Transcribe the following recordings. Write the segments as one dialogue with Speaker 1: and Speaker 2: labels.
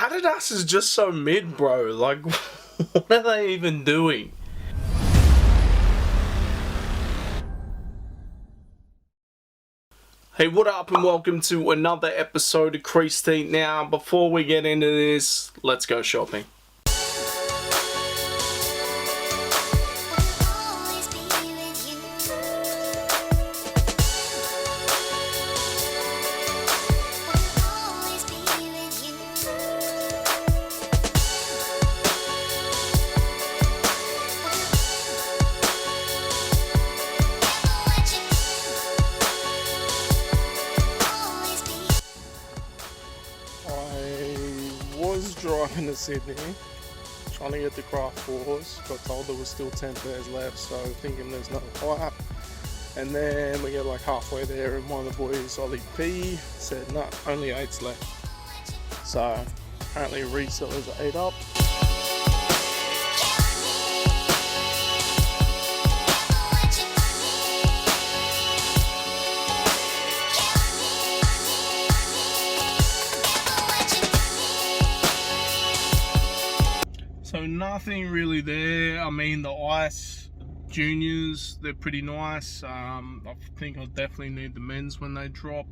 Speaker 1: Adidas is just so mid, bro. Like, what are they even doing? Hey, what up and welcome to another episode of Creased. Now, before we get into this, let's go shopping. Driving to Sydney, trying to get the Craft 4s, got told there was still 10 pairs left, so thinking there's no hype. And then we get like halfway there and one of the boys, Ollie P, said no, only 8's left. So apparently resellers are 8 up. So nothing really there. I mean, the Ice Juniors, they're pretty nice. I think I'll definitely need the men's when they drop.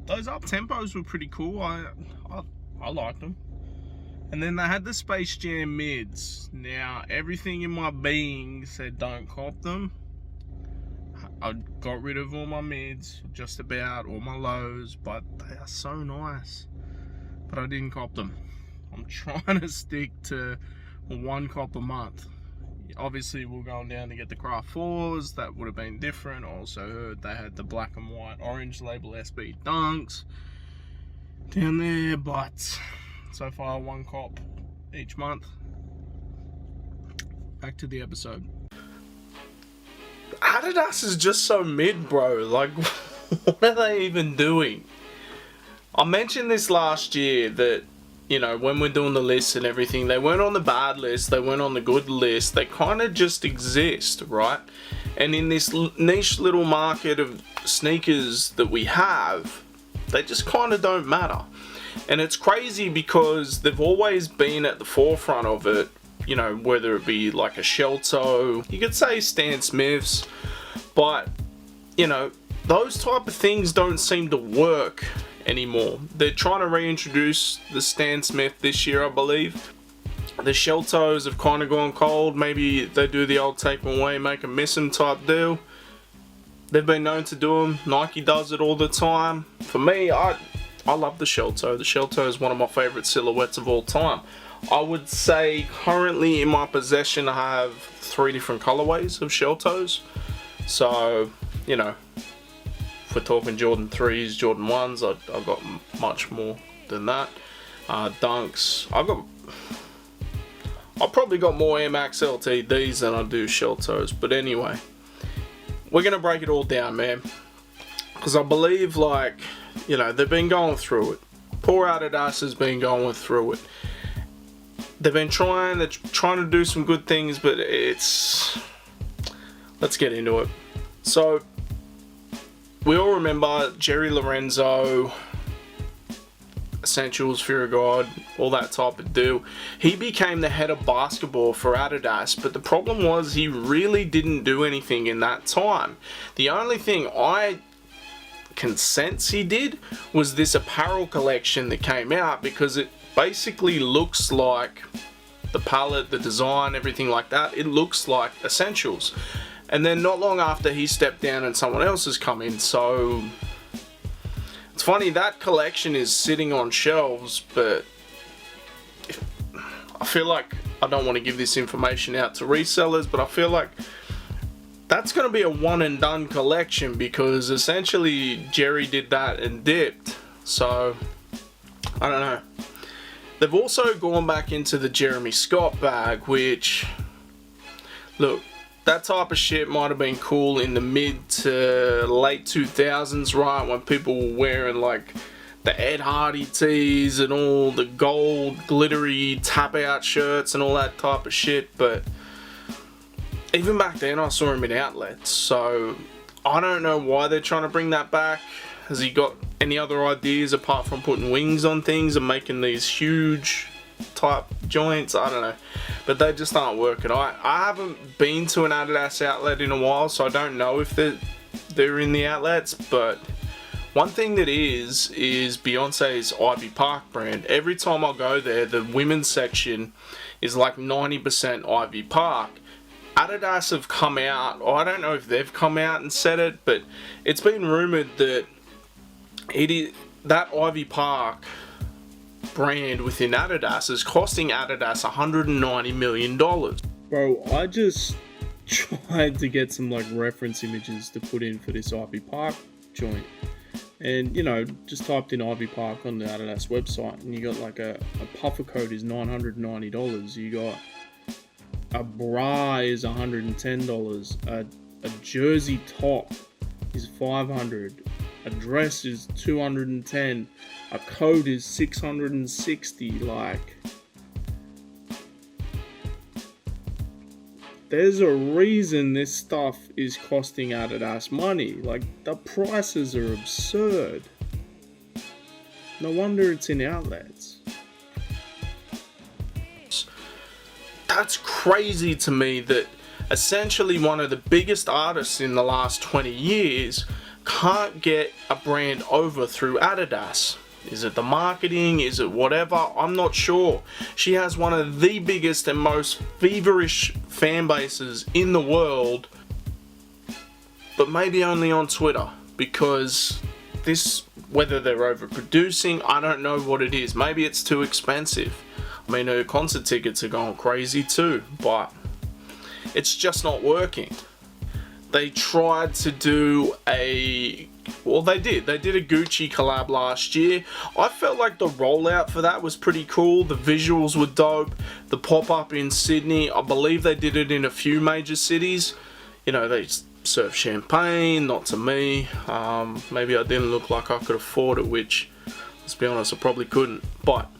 Speaker 1: Those up tempos were pretty cool. I liked them. And then they had the Space Jam mids. Now, everything in my being said don't cop them. I got rid of all my mids, just about all my lows, but they are so nice. But I didn't cop them. I'm trying to stick to one cop a month. Obviously, we're going down to get the Craft 4s. That would have been different. Also heard they had the black and white orange label SB Dunks down there, but so far one cop each month. Back to the episode. Adidas is just so mid, bro. Like, what are they even doing? I mentioned this last year that, you know, when we're doing the lists and everything, they weren't on the bad list, they weren't on the good list, they kind of just exist, right? And in this niche little market of sneakers that we have, they just kind of don't matter. And it's crazy because they've always been at the forefront of it, you know, whether it be like a shell toe, you could say Stan Smiths, but, you know, those type of things don't seem to work anymore. They're trying to reintroduce the Stan Smith this year, I believe. The shell toes have kind of gone cold. Maybe they do the old take them away, make them miss them type deal. They've been known to do them. Nike does it all the time. For me, I love the shell toe. The shell toe is one of my favorite silhouettes of all time. I would say currently in my possession I have 3 different colorways of shell toes. So, you know, we're talking Jordan 3s, Jordan 1s, I've got much more than that. Dunks, I've probably got more Air Max LTDs than I do shell toes. But anyway, we're going to break it all down, man. Because I believe, like, you know, they've been going through it. Poor Adidas has been going through it. They're trying to do some good things, but it's... Let's get into it. So, we all remember Jerry Lorenzo, Essentials, Fear of God, all that type of deal. He became the head of basketball for Adidas, but the problem was he really didn't do anything in that time. The only thing I can sense he did was this apparel collection that came out, because it basically looks like the palette, the design, everything like that, it looks like Essentials. And then not long after he stepped down and someone else has come in. So it's funny, that collection is sitting on shelves, but I feel like I don't want to give this information out to resellers, but I feel like that's going to be a one and done collection, because essentially Jerry did that and dipped. So I don't know. They've also gone back into the Jeremy Scott bag, which, look, that type of shit might have been cool in the mid to late 2000s, right? When people were wearing like the Ed Hardy tees and all the gold glittery tap out shirts and all that type of shit. But even back then I saw him in outlets. So I don't know why they're trying to bring that back. Has he got any other ideas apart from putting wings on things and making these huge type joints? I don't know, but they just aren't working. I haven't been to an Adidas outlet in a while, so I don't know if they're in the outlets. But one thing that is Beyonce's Ivy Park brand. Every time I go there, the women's section is like 90% Ivy Park. Adidas have come out, or I don't know if they've come out and said it, but it's been rumored that that Ivy Park brand within Adidas is costing Adidas $190 million. Bro, I just tried to get some like reference images to put in for this Ivy Park joint, and you know, just typed in Ivy Park on the Adidas website, and you got like a puffer coat is $990. You got a bra is $110. A jersey top is $500. A dress is $210. A coat is $660. Like, there's a reason this stuff is costing Adidas money. Like, the prices are absurd. No wonder it's in outlets. That's crazy to me that essentially one of the biggest artists in the last 20 years can't get a brand over through Adidas. Is it the marketing? Is it whatever? I'm not sure. She has one of the biggest and most feverish fan bases in the world, but maybe only on Twitter, because this, whether they're overproducing, I don't know what it is. Maybe it's too expensive. I mean, her concert tickets are going crazy too, but it's just not working. They tried to do they did a Gucci collab last year. I felt like the rollout for that was pretty cool. The visuals were dope. The pop-up in Sydney, I believe they did it in a few major cities. You know, they serve champagne, not to me. Maybe I didn't look like I could afford it, which, let's be honest, I probably couldn't. But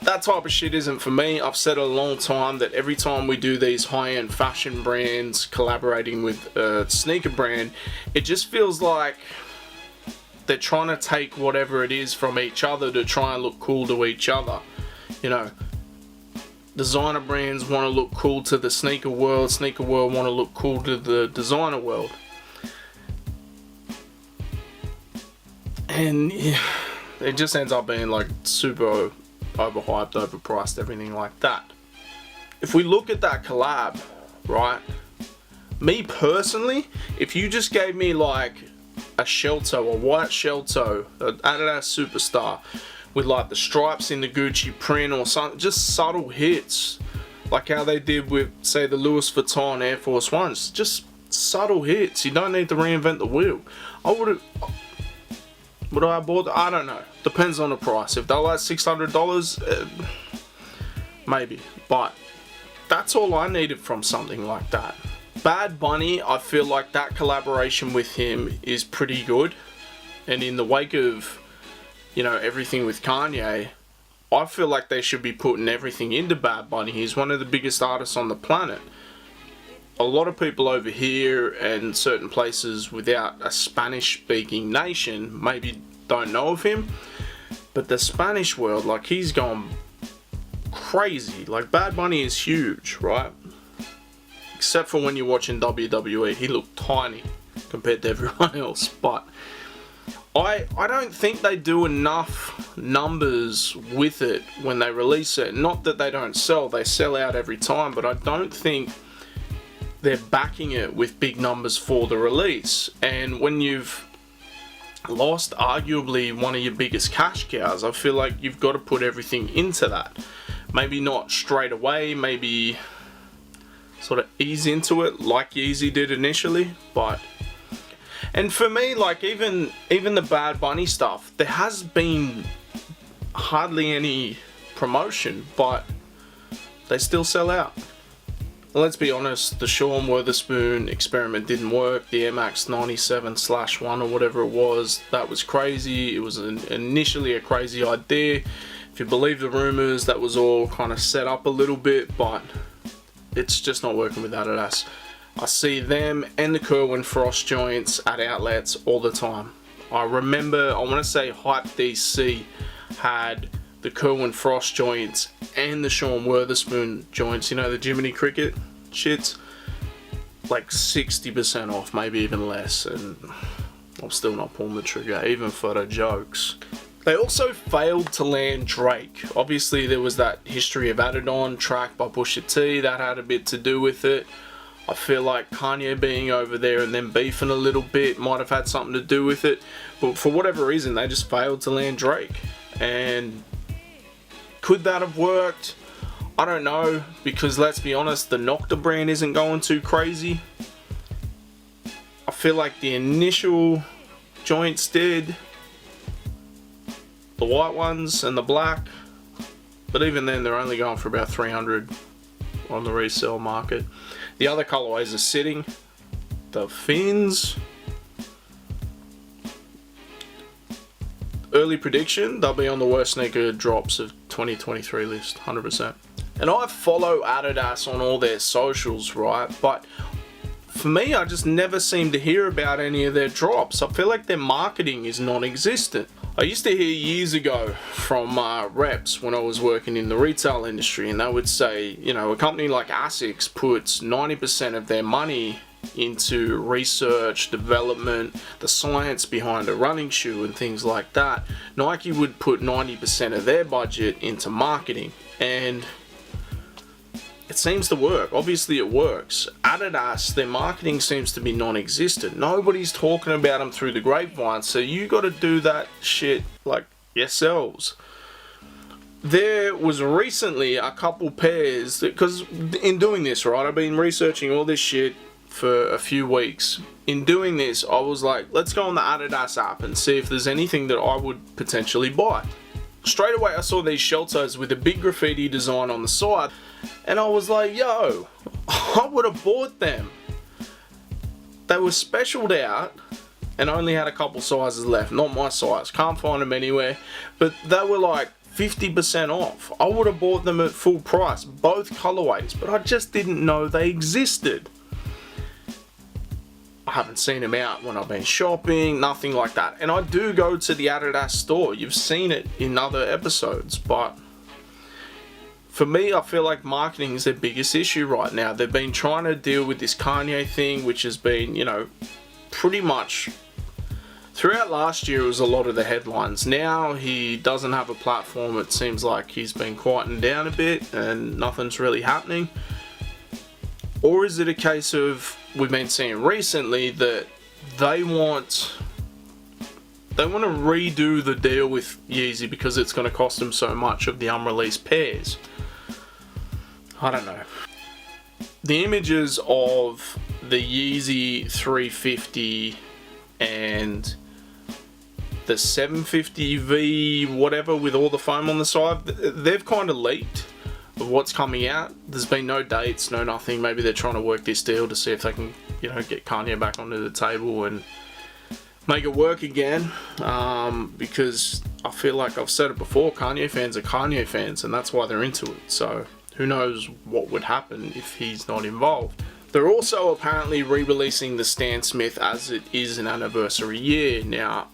Speaker 1: that type of shit isn't for me. I've said a long time that every time we do these high-end fashion brands collaborating with a sneaker brand, it just feels like they're trying to take whatever it is from each other to try and look cool to each other. You know, designer brands want to look cool to the sneaker world want to look cool to the designer world. And yeah, it just ends up being like super overhyped, overpriced, everything like that. If we look at that collab, right, me personally, if you just gave me like a shell toe, a white shell toe, an Adidas Superstar with like the stripes in the Gucci print or something, just subtle hits, like how they did with, say, the Louis Vuitton Air Force Ones, just subtle hits. You don't need to reinvent the wheel. Would I have bought? I don't know. Depends on the price. If they're like $600, maybe. But that's all I needed from something like that. Bad Bunny, I feel like that collaboration with him is pretty good. And in the wake of, you know, everything with Kanye, I feel like they should be putting everything into Bad Bunny. He's one of the biggest artists on the planet. A lot of people over here and certain places without a Spanish-speaking nation maybe don't know of him, but the Spanish world, like, he's gone crazy. Like, Bad Bunny is huge, right? Except for when you're watching WWE, he looked tiny compared to everyone else. But I don't think they do enough numbers with it when they release it. Not that they don't sell, they sell out every time, but I don't think they're backing it with big numbers for the release. And when you've lost arguably one of your biggest cash cows, I feel like you've got to put everything into that. Maybe not straight away, maybe sort of ease into it like Yeezy did initially. But, and for me, like, even the Bad Bunny stuff, there has been hardly any promotion, but they still sell out. Let's be honest, the Sean Wotherspoon experiment didn't work. The Air Max 97/1 or whatever it was, that was crazy. It was initially a crazy idea. If you believe the rumors, that was all kind of set up a little bit, but it's just not working with Adidas. I see them and the Kerwin Frost joints at outlets all the time. I remember, I want to say Hype DC had the Kerwin Frost joints and the Sean Witherspoon joints, you know, the Jiminy Cricket shits, like 60% off, maybe even less, and I'm still not pulling the trigger, even for the jokes. They also failed to land Drake. Obviously there was that History of Adidon track by Pusha T, that had a bit to do with it. I feel like Kanye being over there and then beefing a little bit might have had something to do with it, but for whatever reason they just failed to land Drake. And could that have worked? I don't know, because let's be honest, the Nocta brand isn't going too crazy. I feel like the initial joints did, the white ones and the black, but even then they're only going for about 300 on the resale market. The other colorways are sitting. The fins, early prediction, they'll be on the worst sneaker drops of 2023 list, 100%. And I follow Adidas on all their socials, right? But for me, I just never seem to hear about any of their drops. I feel like their marketing is non-existent. I used to hear years ago from reps when I was working in the retail industry, and they would say, you know, a company like ASICS puts 90% of their money into research, development, the science behind a running shoe and things like that. Nike would put 90% of their budget into marketing, and it seems to work. Obviously it works. Adidas, their marketing seems to be non-existent. Nobody's talking about them through the grapevine, so you got to do that shit like yourselves. There was recently a couple pairs, because in doing this, right, I've been researching all this shit for a few weeks. In doing this, I was like, let's go on the Adidas app and see if there's anything that I would potentially buy. Straight away I saw these shell toes with a big graffiti design on the side, and I was like, yo, I would have bought them. They were specialed out and only had a couple sizes left, not my size, can't find them anywhere, but they were like 50% off. I would have bought them at full price, both colorways, but I just didn't know they existed. I haven't seen them out when I've been shopping, nothing like that. And I do go to the Adidas store. You've seen it in other episodes, but for me, I feel like marketing is their biggest issue right now. They've been trying to deal with this Kanye thing, which has been, you know, pretty much throughout last year it was a lot of the headlines. Now he doesn't have a platform. It seems like he's been quieting down a bit and nothing's really happening. Or is it a case of, we've been seeing recently that they want to redo the deal with Yeezy because it's going to cost them so much of the unreleased pairs? I don't know. The images of the Yeezy 350 and the 750V whatever with all the foam on the side, they've kind of leaked of what's coming out. There's been no dates, no nothing. Maybe they're trying to work this deal to see if they can, you know, get Kanye back onto the table and make it work again. Because I feel like I've said it before, Kanye fans are Kanye fans, and that's why they're into it. So who knows what would happen if he's not involved. They're also apparently re-releasing the Stan Smith as it is an anniversary year. Now,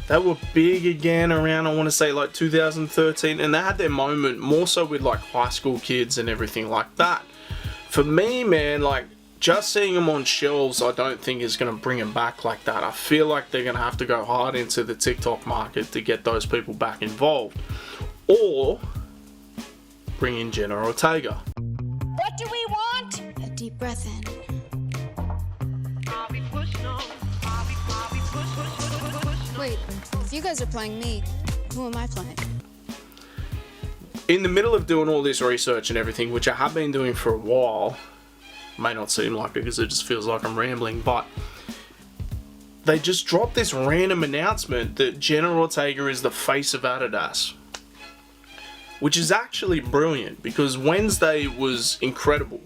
Speaker 1: they were big again around, I want to say, like 2013, and they had their moment more so with like high school kids and everything like that. For me, man, like just seeing them on shelves, I don't think is going to bring them back like that. I feel like they're going to have to go hard into the TikTok market to get those people back involved, or bring in Jenna Ortega.
Speaker 2: What do we want? A deep breath in.
Speaker 3: Wait, if you guys are playing me, who am I playing?
Speaker 1: In the middle of doing all this research and everything, which I have been doing for a while, may not seem like it because it just feels like I'm rambling, but they just dropped this random announcement that Jenna Ortega is the face of Adidas, which is actually brilliant because Wednesday was incredible.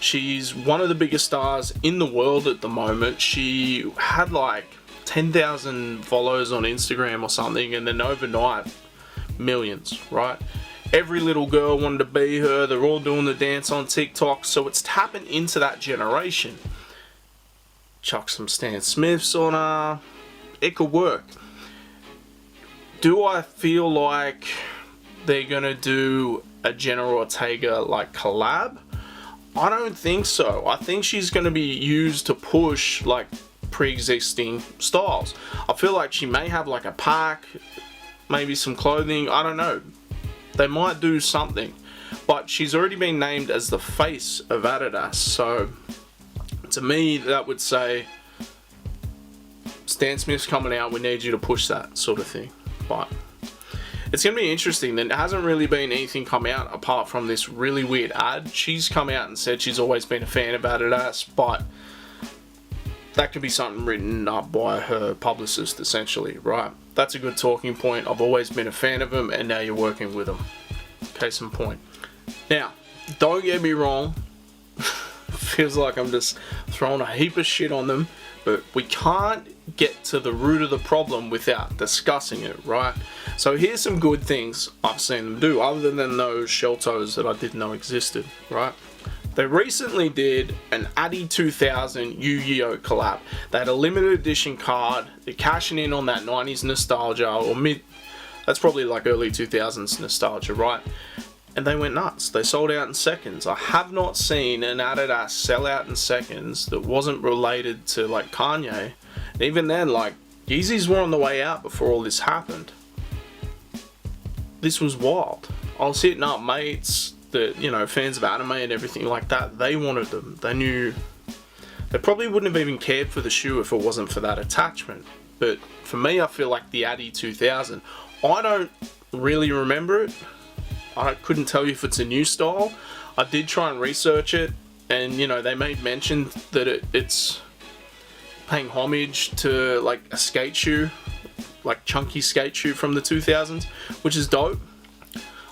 Speaker 1: She's one of the biggest stars in the world at the moment. She had like 10,000 follows on Instagram or something, and then overnight, millions, right? Every little girl wanted to be her. They're all doing the dance on TikTok, so it's tapping into that generation. Chuck some Stan Smiths on her. it could work. Do I feel like they're gonna do a Jenna Ortega like collab? I don't think so. I think she's gonna be used to push like pre-existing styles. I feel like she may have like a pack, maybe some clothing, I don't know. They might do something. But she's already been named as the face of Adidas, so to me that would say, Stan Smith's coming out, we need you to push that sort of thing. But it's going to be interesting. There hasn't really been anything come out apart from this really weird ad. She's come out and said she's always been a fan of Adidas, but that could be something written up by her publicist, essentially, right? That's a good talking point. I've always been a fan of them, and now you're working with them. Case in point. Now, don't get me wrong. Feels like I'm just throwing a heap of shit on them, but we can't get to the root of the problem without discussing it, right? So here's some good things I've seen them do, other than those shell toes that I didn't know existed, right? They recently did an Adi 2000 Yu-Gi-Oh collab. They had a limited edition card. They're cashing in on that 90s nostalgia, or that's probably like early 2000s nostalgia, right? And they went nuts. They sold out in seconds. I have not seen an Adidas sell out in seconds that wasn't related to like Kanye. Even then, like, Yeezys were on the way out before all this happened. This was wild. I was hitting up mates that, you know, fans of anime and everything like that. They wanted them. They knew. They probably wouldn't have even cared for the shoe if it wasn't for that attachment. But for me, I feel like the Adi 2000, I don't really remember it. I couldn't tell you if it's a new style. I did try and research it, and you know, they made mention that it's paying homage to like a skate shoe, like chunky skate shoe from the 2000s, which is dope.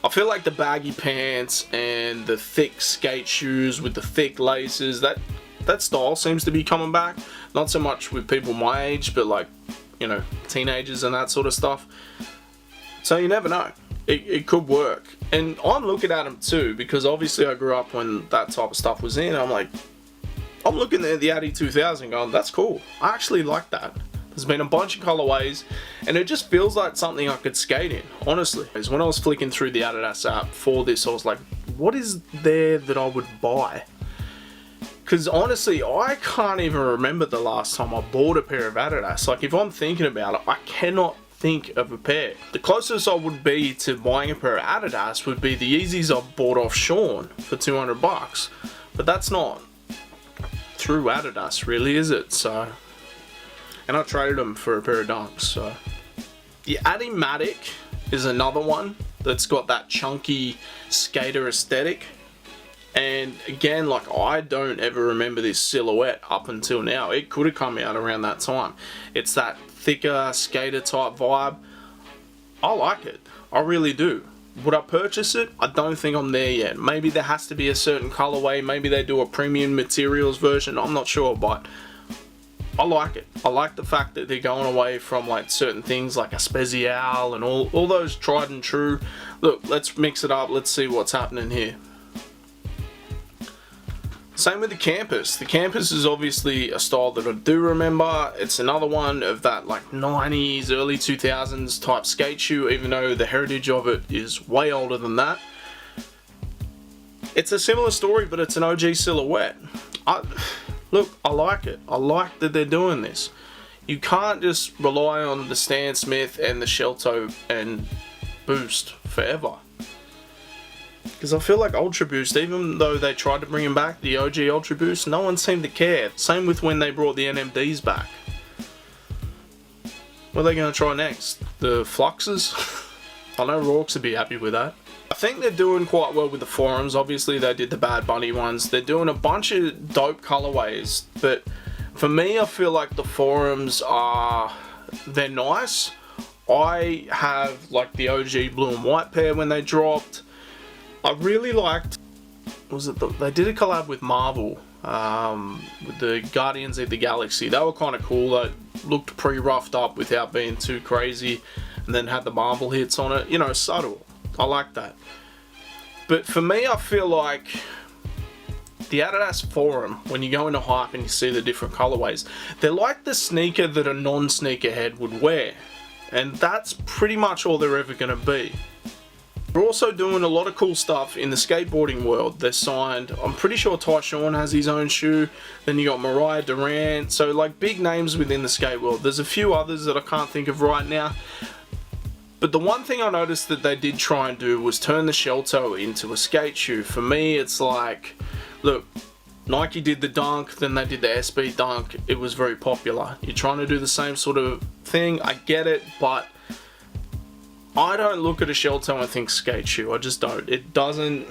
Speaker 1: I feel like the baggy pants and the thick skate shoes with the thick laces, that style seems to be coming back. Not so much with people my age, but like, you know, teenagers and that sort of stuff. So you never know. It could work. And I'm looking at them too, because obviously I grew up when that type of stuff was in. I'm looking at the Adi 2000 going, that's cool. I actually like that. There's been a bunch of colorways, and it just feels like something I could skate in, honestly. When I was flicking through the Adidas app for this, I was like, what is there that I would buy? Because honestly, I can't even remember the last time I bought a pair of Adidas. Like, if I'm thinking about it, I cannot think of a pair. The closest I would be to buying a pair of Adidas would be the Yeezys I bought off Sean for $200, but that's not through Adidas, really, is it? So, and I traded them for a pair of Dunks. So the Adimatic is another one that's got that chunky skater aesthetic, and again, like, I don't ever remember this silhouette up until now. It could have come out around that time. It's that thicker skater type vibe. I like it. I really do. Would I purchase it? I don't think I'm there yet. Maybe there has to be a certain colorway. Maybe they do a premium materials version. I'm not sure, but I like it. I like the fact that they're going away from like certain things like a Spezial and all those tried and true. Look, let's mix it up. Let's see what's happening here. Same with the Campus. The Campus is obviously a style that I do remember. It's another one of that like 90s, early 2000s type skate shoe, even though the heritage of it is way older than that. It's a similar story, but it's an OG silhouette. Look, I like it. I like that they're doing this. You can't just rely on the Stan Smith and the shell toe and Boost forever. Because I feel like Ultra Boost, even though they tried to bring him back, the OG Ultra Boost, no one seemed to care. Same with when they brought the NMDs back. What are they going to try next? The Fluxes? I know Rorks would be happy with that. I think they're doing quite well with the forums. Obviously they did the Bad Bunny ones. They're doing a bunch of dope colorways. But for me, I feel like the forums they're nice. I have like the OG blue and white pair when they dropped. I really liked, they did a collab with Marvel, with the Guardians of the Galaxy. They were kind of cool. They looked pretty roughed up without being too crazy, and then had the Marvel hits on it. You know, subtle. I like that. But for me, I feel like the Adidas forum, when you go into Hype and you see the different colorways, they're like the sneaker that a non-sneakerhead would wear. And that's pretty much all they're ever going to be. They're also doing a lot of cool stuff in the skateboarding world. They're signed, I'm pretty sure Tyshawn has his own shoe. Then you got Mariah Durant. So like big names within the skate world. There's a few others that I can't think of right now. But the one thing I noticed that they did try and do was turn the shell toe into a skate shoe. For me, it's like, look, Nike did the Dunk, then they did the SB Dunk. It was very popular. You're trying to do the same sort of thing. I get it, but I don't look at a shell toe and think skate shoe. I just don't. It doesn't.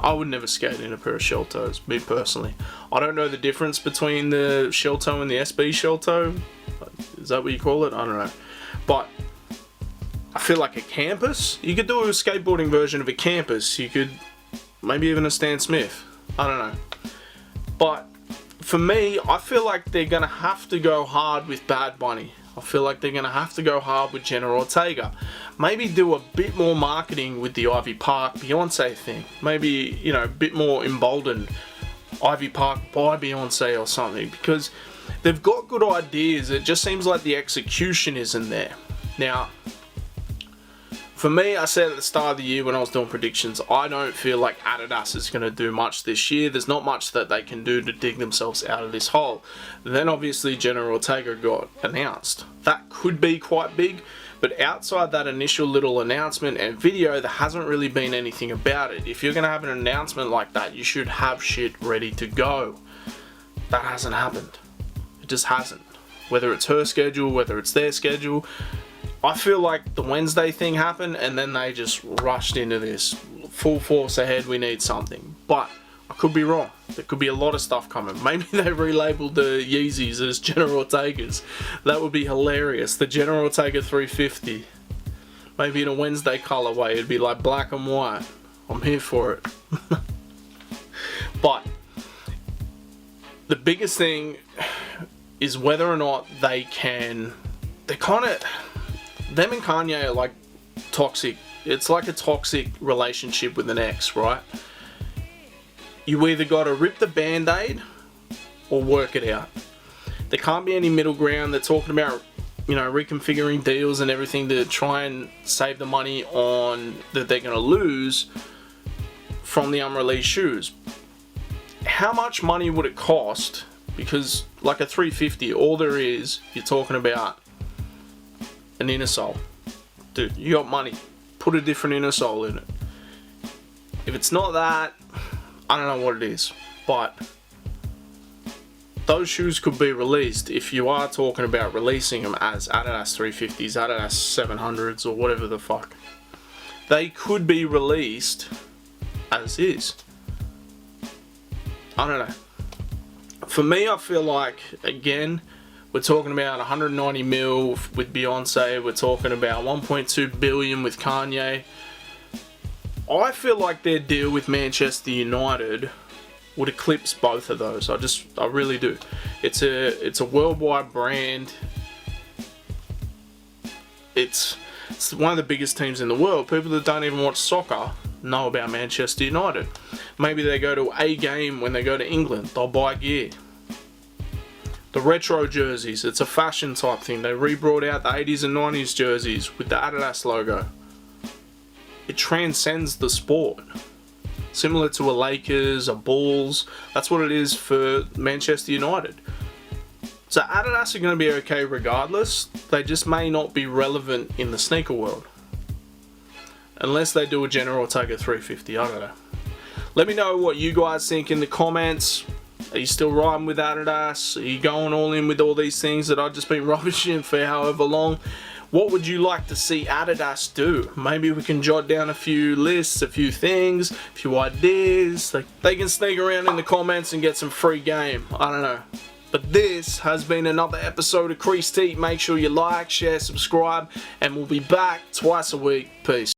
Speaker 1: I would never skate in a pair of shell toes, me personally. I don't know the difference between the shell toe and the SB shell toe. Is that what you call it? I don't know. But I feel like a campus. You could do a skateboarding version of a campus. You could maybe even a Stan Smith. I don't know. But for me, I feel like they're going to have to go hard with Bad Bunny. I feel like they're going to have to go hard with Jenna Ortega. Maybe do a bit more marketing with the Ivy Park Beyonce thing. Maybe, you know, a bit more emboldened Ivy Park by Beyonce or something. Because they've got good ideas. It just seems like the execution isn't there. Now, for me, I said at the start of the year when I was doing predictions, I don't feel like Adidas is going to do much this year. There's not much that they can do to dig themselves out of this hole. Then obviously Jenna Ortega got announced. That could be quite big, but outside that initial little announcement and video, there hasn't really been anything about it. If you're going to have an announcement like that, you should have shit ready to go. That hasn't happened. It just hasn't. Whether it's her schedule, whether it's their schedule, I feel like the Wednesday thing happened and then they just rushed into this. Full force ahead, we need something. But I could be wrong. There could be a lot of stuff coming. Maybe they relabeled the Yeezys as Jenna Ortega's. That would be hilarious. The Jenna Ortega 350. Maybe in a Wednesday colorway, it'd be like black and white. I'm here for it. But the biggest thing is whether or not they can... They're kind of... Them and Kanye are like toxic. It's like a toxic relationship with an ex, right? You either got to rip the band-aid or work it out. There can't be any middle ground. They're talking about, you know, reconfiguring deals and everything to try and save the money on that they're going to lose from the unreleased shoes. How much money would it cost? Because like a 350, all there is, you're talking about an inner sole. Dude, you got money. Put a different inner sole in it. If it's not that, I don't know what it is. But those shoes could be released if you are talking about releasing them as Adidas 350s, Adidas 700s, or whatever the fuck. They could be released as is. I don't know. For me, I feel like, again, we're talking about 190 mil with Beyonce. We're talking about 1.2 billion with Kanye. I feel like their deal with Manchester United would eclipse both of those. I really do. It's a worldwide brand. It's one of the biggest teams in the world. People that don't even watch soccer know about Manchester United. Maybe they go to a game when they go to England. They'll buy gear. The retro jerseys, it's a fashion type thing. They re-brought out the 80s and 90s jerseys with the Adidas logo. It transcends the sport. Similar to a Lakers, a Bulls. That's what it is for Manchester United. So Adidas are going to be okay regardless. They just may not be relevant in the sneaker world. Unless they do a Jenna Ortega 350, I don't know. Let me know what you guys think in the comments. Are you still riding with Adidas? Are you going all in with all these things that I've just been rubbishing for however long? What would you like to see Adidas do? Maybe we can jot down a few lists, a few things, a few ideas. They can sneak around in the comments and get some free game. I don't know. But this has been another episode of Creased. Make sure you like, share, subscribe, and we'll be back twice a week. Peace.